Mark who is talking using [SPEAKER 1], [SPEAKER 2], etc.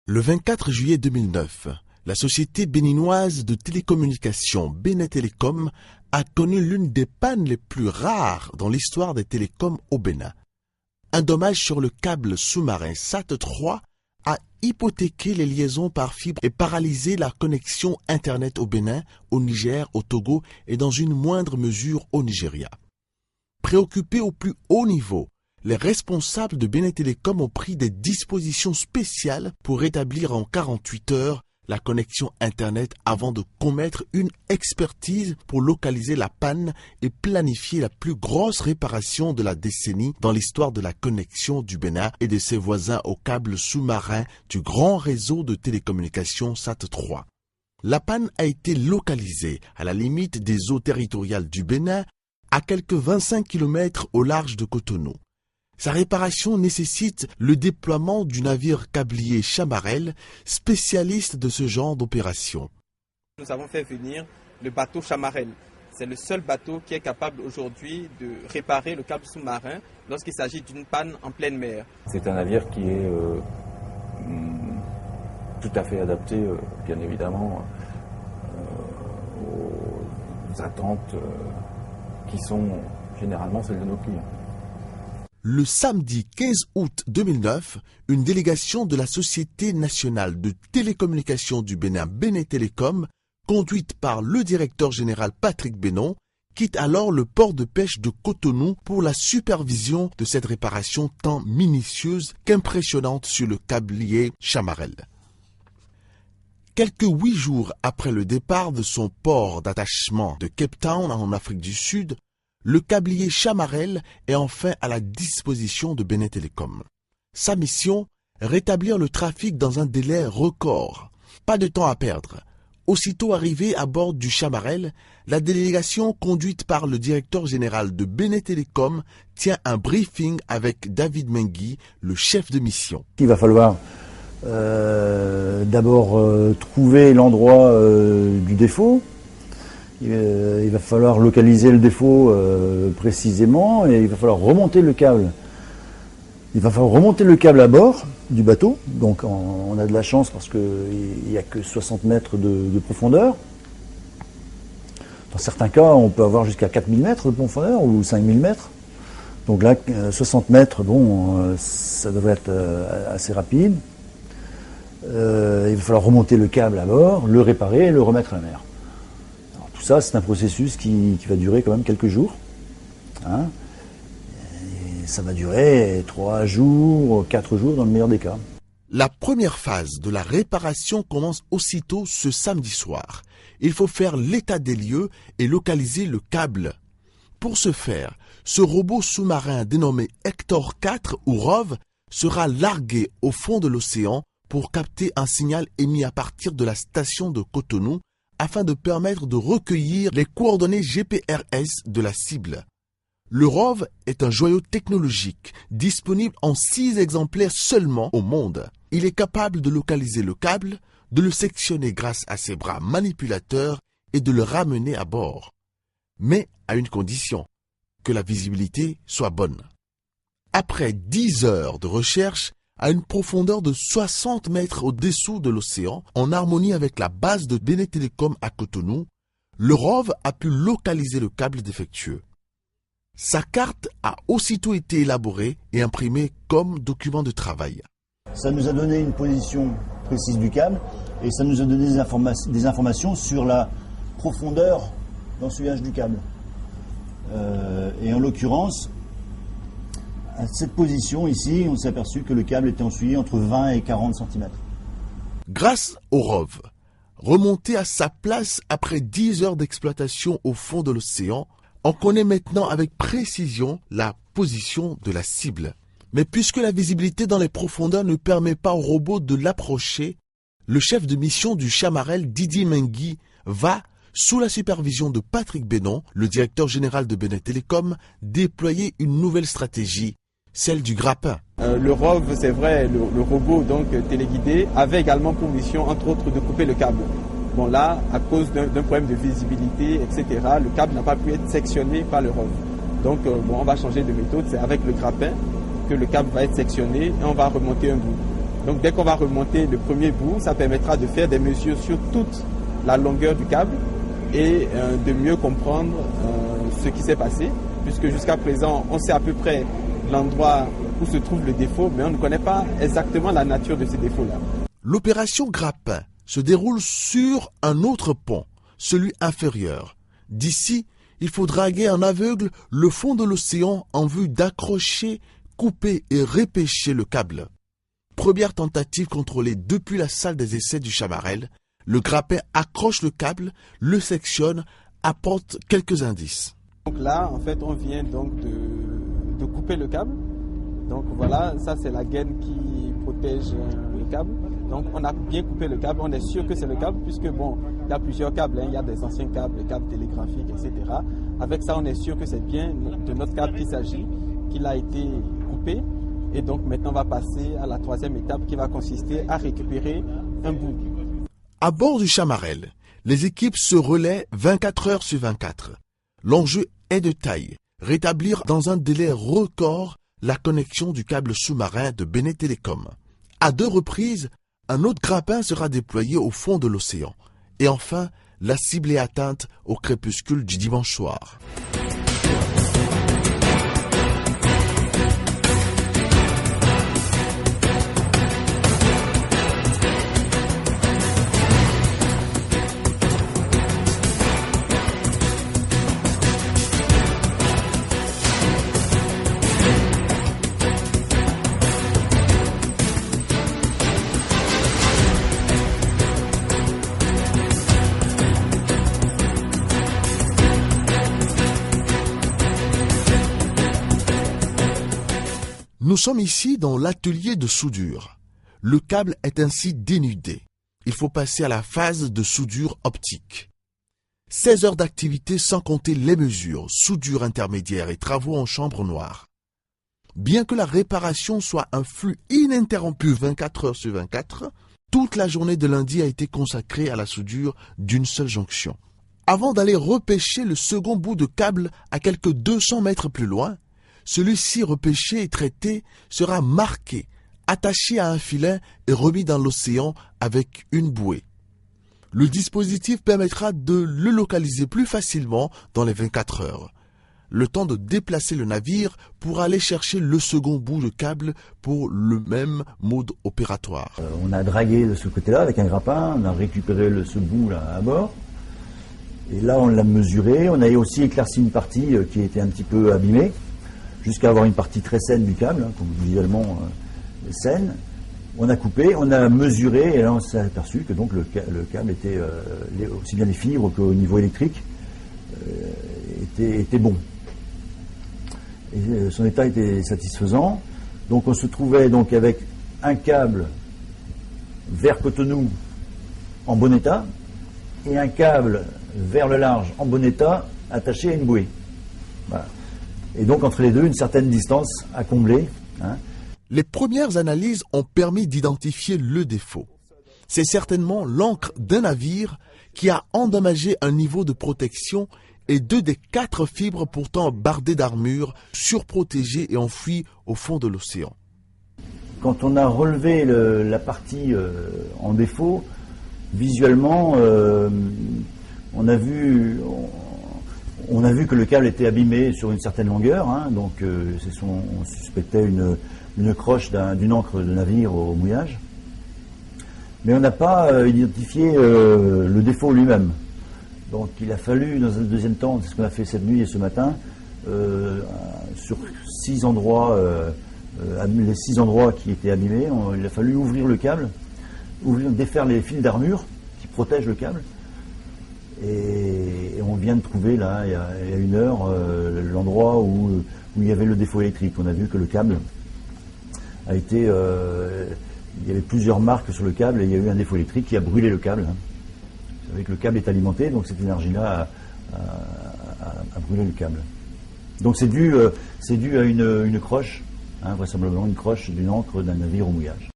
[SPEAKER 1] Le 24 juillet 2009, la société béninoise de télécommunications Bénin Télécom a connu l'une des pannes les plus rares dans l'histoire des télécoms au Bénin. Un dommage sur le câble sous-marin SAT3 a hypothéqué les liaisons par fibre et paralysé la connexion Internet au Bénin, au Niger, au Togo et dans une moindre mesure au Nigeria. Préoccupés au plus haut niveau, les responsables de Bénin Télécom ont pris des dispositions spéciales pour rétablir en 48 heures la connexion Internet avant de commettre une expertise pour localiser la panne et planifier la plus grosse réparation de la décennie dans l'histoire de la connexion du Bénin et de ses voisins au câble sous-marin du grand réseau de télécommunications SAT3. La panne a été localisée à la limite des eaux territoriales du Bénin, à quelques 25 km au large de Cotonou. Sa réparation nécessite le déploiement du navire câblier Chamarel, spécialiste de ce genre d'opération.
[SPEAKER 2] Nous avons fait venir le bateau Chamarel. C'est le seul bateau qui est capable aujourd'hui de réparer le câble sous-marin lorsqu'il s'agit d'une panne en pleine mer.
[SPEAKER 3] C'est un navire qui est tout à fait adapté, bien évidemment, aux attentes qui sont généralement celles de nos clients.
[SPEAKER 1] Le samedi 15 août 2009, une délégation de la Société nationale de télécommunications du Bénin, Bénin Télécom, conduite par le directeur général Patrick Bénon, quitte alors le port de pêche de Cotonou pour la supervision de cette réparation tant minutieuse qu'impressionnante sur le câblier Chamarel. Quelques 8 jours après le départ de son port d'attachement de Cape Town en Afrique du Sud, le câblier Chamarel est enfin à la disposition de Bénin Télécom. Sa mission, rétablir le trafic dans un délai record. Pas de temps à perdre. Aussitôt arrivé à bord du Chamarel, la délégation conduite par le directeur général de Bénin Télécom tient un briefing avec David Mengui, le chef de mission.
[SPEAKER 4] Il va falloir d'abord trouver l'endroit du défaut. Il va falloir localiser le défaut précisément et il va falloir remonter le câble. Il va falloir remonter le câble à bord du bateau. Donc on a de la chance parce qu'il n'y a que 60 mètres de profondeur. Dans certains cas, on peut avoir jusqu'à 4000 mètres de profondeur ou 5000 mètres. Donc là, 60 mètres, bon, ça devrait être assez rapide. Il va falloir remonter le câble à bord, le réparer et le remettre à la mer. Ça, c'est un processus qui va durer quand même quelques jours. Hein, et ça va durer 3 jours, 4 jours dans le meilleur des cas.
[SPEAKER 1] La première phase de la réparation commence aussitôt ce samedi soir. Il faut faire l'état des lieux et localiser le câble. Pour ce faire, ce robot sous-marin dénommé Hector 4 ou ROV sera largué au fond de l'océan pour capter un signal émis à partir de la station de Cotonou afin de permettre de recueillir les coordonnées GPRS de la cible. Le ROV est un joyau technologique disponible en 6 exemplaires seulement au monde. Il est capable de localiser le câble, de le sectionner grâce à ses bras manipulateurs et de le ramener à bord. Mais à une condition, que la visibilité soit bonne. Après 10 heures de recherche, à une profondeur de 60 mètres au-dessous de l'océan, en harmonie avec la base de Bénin Télécom à Cotonou, le ROV a pu localiser le câble défectueux. Sa carte a aussitôt été élaborée et imprimée comme document de travail.
[SPEAKER 4] Ça nous a donné une position précise du câble et ça nous a donné des informations sur la profondeur d'ensuyage du câble. Et en l'occurrence, à cette position ici, on s'est aperçu que le câble était essuyé entre 20 et 40 cm.
[SPEAKER 1] Grâce au ROV, remonté à sa place après 10 heures d'exploitation au fond de l'océan, on connaît maintenant avec précision la position de la cible. Mais puisque la visibilité dans les profondeurs ne permet pas au robot de l'approcher, le chef de mission du Chamarel, Didier Mengui, va, sous la supervision de Patrick Bénon, le directeur général de Bénin Télécom, déployer une nouvelle stratégie, celle du grappin.
[SPEAKER 2] Le ROV, c'est vrai, le robot donc téléguidé, avait également pour mission, entre autres, de couper le câble. Bon là, à cause d'un problème de visibilité, etc., le câble n'a pas pu être sectionné par le ROV. Donc on va changer de méthode, c'est avec le grappin que le câble va être sectionné et on va remonter un bout. Donc dès qu'on va remonter le premier bout, ça permettra de faire des mesures sur toute la longueur du câble et de mieux comprendre ce qui s'est passé, puisque jusqu'à présent, on sait à peu près l'endroit où se trouve le défaut, mais on ne connaît pas exactement la nature de ces défauts-là.
[SPEAKER 1] L'opération Grappin se déroule sur un autre pont, celui inférieur. D'ici, il faut draguer en aveugle le fond de l'océan en vue d'accrocher, couper et repêcher le câble. Première tentative contrôlée depuis la salle des essais du Chamarel, le grappin accroche le câble, le sectionne, apporte quelques indices.
[SPEAKER 2] Donc là, en fait, on vient donc de couper le câble. Donc voilà, ça c'est la gaine qui protège le câble. Donc on a bien coupé le câble, on est sûr que c'est le câble, puisque bon, il y a plusieurs câbles, hein. Il y a des anciens câbles, les câbles télégraphiques, etc. Avec ça, on est sûr que c'est bien de notre câble qu'il s'agit, qu'il a été coupé. Et donc maintenant, on va passer à la troisième étape qui va consister à récupérer un bout.
[SPEAKER 1] À bord du Chamarel, les équipes se relaient 24 heures sur 24. L'enjeu est de taille, rétablir dans un délai record la connexion du câble sous-marin de Benet Telecom. À 2 reprises, un autre grappin sera déployé au fond de l'océan. Et enfin, la cible est atteinte au crépuscule du dimanche soir. Nous sommes ici dans l'atelier de soudure. Le câble est ainsi dénudé. Il faut passer à la phase de soudure optique. 16 heures d'activité sans compter les mesures, soudure intermédiaire et travaux en chambre noire. Bien que la réparation soit un flux ininterrompu 24 heures sur 24, toute la journée de lundi a été consacrée à la soudure d'une seule jonction. Avant d'aller repêcher le second bout de câble à quelques 200 mètres plus loin, celui-ci repêché et traité sera marqué, attaché à un filet et remis dans l'océan avec une bouée. Le dispositif permettra de le localiser plus facilement dans les 24 heures. Le temps de déplacer le navire pour aller chercher le second bout de câble pour le même mode opératoire.
[SPEAKER 4] On a dragué de ce côté-là avec un grappin, on a récupéré ce bout là à bord. Et là on l'a mesuré, on a aussi éclairci une partie qui était un petit peu abîmée, jusqu'à avoir une partie très saine du câble, donc visuellement saine. On a coupé, on a mesuré, et là on s'est aperçu que donc le câble était, aussi bien les fibres qu'au niveau électrique, était bon. Et son état était satisfaisant. Donc on se trouvait donc avec un câble vers Cotonou en bon état, et un câble vers le large en bon état, attaché à une bouée. Voilà. Et donc entre les deux, une certaine distance à combler.
[SPEAKER 1] Les premières analyses ont permis d'identifier le défaut. C'est certainement l'encre d'un navire qui a endommagé un niveau de protection et 2 des 4 fibres pourtant bardées d'armure, surprotégées et enfouies au fond de l'océan.
[SPEAKER 4] Quand on a relevé la partie en défaut, visuellement, on a vu que le câble était abîmé sur une certaine longueur, donc on suspectait une croche d'une ancre de navire au mouillage. Mais on n'a pas identifié le défaut lui-même. Donc il a fallu, dans un deuxième temps, c'est ce qu'on a fait cette nuit et ce matin, sur 6 endroits, les 6 endroits qui étaient abîmés, il a fallu ouvrir le câble, défaire les fils d'armure qui protègent le câble. Et on vient de trouver, là, il y a 1 heure, l'endroit où il y avait le défaut électrique. On a vu que le câble a été... il y avait plusieurs marques sur le câble et il y a eu un défaut électrique qui a brûlé le câble. Vous savez que le câble est alimenté, donc cette énergie-là a brûlé le câble. Donc c'est dû à une croche, vraisemblablement une croche d'une ancre d'un navire au mouillage.